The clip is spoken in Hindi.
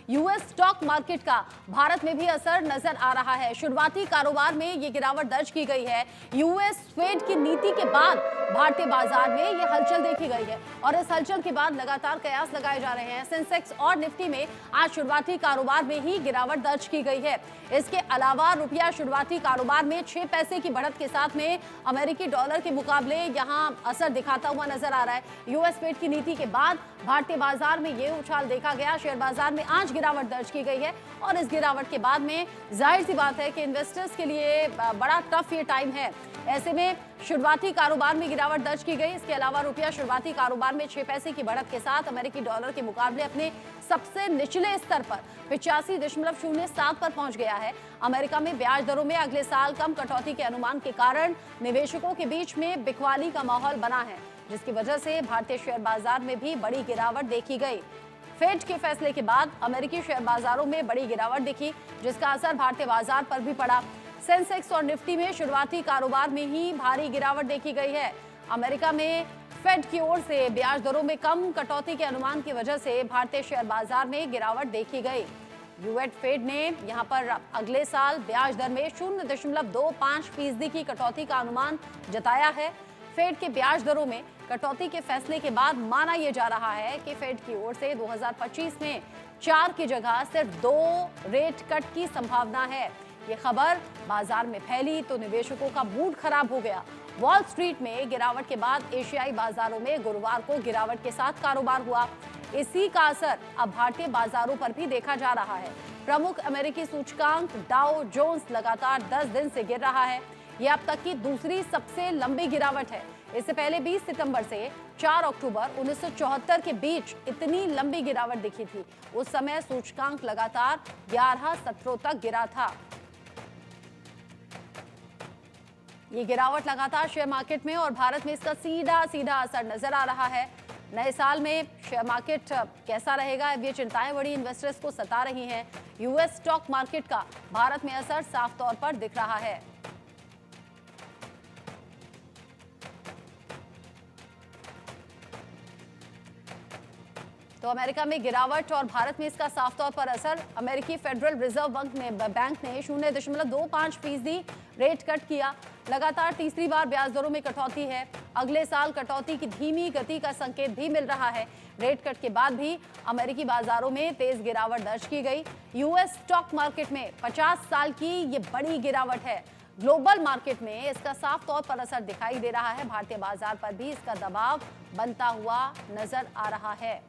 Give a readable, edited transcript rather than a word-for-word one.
यूएस स्टॉक मार्केट का भारत में भी असर नजर आ रहा है। शुरुआती कारोबार में ये गिरावट दर्ज की गई है। यूएस फेड की नीति के बाद भारतीय बाजार में ये हलचल देखी गई है और इस हलचल के बाद लगातार कयास लगाए जा रहे हैं। सेंसेक्स और निफ्टी में आज शुरुआती कारोबार में ही गिरावट दर्ज की गई है। इसके अलावा रुपया शुरुआती कारोबार में 6 पैसे की बढ़त के साथ में अमेरिकी डॉलर के मुकाबले यहां असर दिखाता हुआ नजर आ रहा है। यूएस फेड की नीति के बाद भारतीय बाजार में ये उछाल देखा गया। शेयर बाजार में आज गिरावट दर्ज की गई है और इस गिरावट के बाद में जाहिर सी बात है कि इन्वेस्टर्स के लिए बड़ा टफ ये टाइम है। ऐसे में शुरुआती कारोबार में गिरावट दर्ज की गई। इसके अलावा रुपया शुरुआती कारोबार में 6 पैसे की बढ़त के साथ अमेरिकी डॉलर के मुकाबले अपने सबसे निचले स्तर पर 85.07 पर पहुंच गया है। अमेरिका में ब्याज दरों में अगले साल कम कटौती के अनुमान के कारण निवेशकों के बीच में बिकवाली का माहौल बना है, जिसकी वजह से भारतीय शेयर बाजार में भी बड़ी गिरावट देखी गई। फेड के फैसले के बाद अमेरिकी शेयर बाजारों में बड़ी गिरावट दिखी, जिसका असर भारतीय बाजार पर भी पड़ा। सेंसेक्स और निफ्टी में शुरुआती कारोबार में ही भारी गिरावट देखी गई है। अमेरिका में फेड की ओर से ब्याज दरों में कम कटौती के अनुमान की वजह से भारतीय शेयर बाजार में गिरावट देखी गई। यूएस फेड ने यहां पर अगले साल ब्याज दर में 0.25% की कटौती का अनुमान जताया है। फेड के ब्याज दरों में कटौती के फैसले के बाद माना यह जा रहा है कि फेड की ओर से 2025 में 4 की जगह सिर्फ 2 रेट कट की संभावना है। ये खबर बाजार में फैली तो निवेशकों का मूड खराब हो गया। वॉल स्ट्रीट में गिरावट के बाद एशियाई बाजारों में गुरुवार को गिरावट के साथ कारोबार हुआ। इसी का असर अब भारतीय बाजारों पर भी देखा जा रहा है। प्रमुख अमेरिकी सूचकांक डाउ जोन्स लगातार 10 दिन से गिर रहा है। यह अब तक की दूसरी सबसे लंबी गिरावट है। इससे पहले 20 सितंबर से 4 अक्टूबर 1974 के बीच इतनी लंबी गिरावट दिखी थी। उस समय सूचकांक लगातार 11 सत्रों तक गिरा था। ये गिरावट लगातार शेयर मार्केट में और भारत में इसका सीधा सीधा असर नजर आ रहा है। नए साल में शेयर मार्केट कैसा रहेगा, ये चिंताएं बड़ी इन्वेस्टर्स को सता रही हैं। यूएस स्टॉक मार्केट का भारत में असर साफ तौर पर दिख रहा है। तो अमेरिका में गिरावट और भारत में इसका साफ तौर पर असर। अमेरिकी फेडरल रिजर्व बैंक ने 0.25% रेट कट किया। लगातार तीसरी बार ब्याज दरों में कटौती है। अगले साल कटौती की धीमी गति का संकेत भी मिल रहा है। रेट कट के बाद भी अमेरिकी बाजारों में तेज गिरावट दर्ज की गई। यूएस स्टॉक मार्केट में 50 साल की ये बड़ी गिरावट है। ग्लोबल मार्केट में इसका साफ तौर पर असर दिखाई दे रहा है। भारतीय बाजार पर भी इसका दबाव बनता हुआ नजर आ रहा है।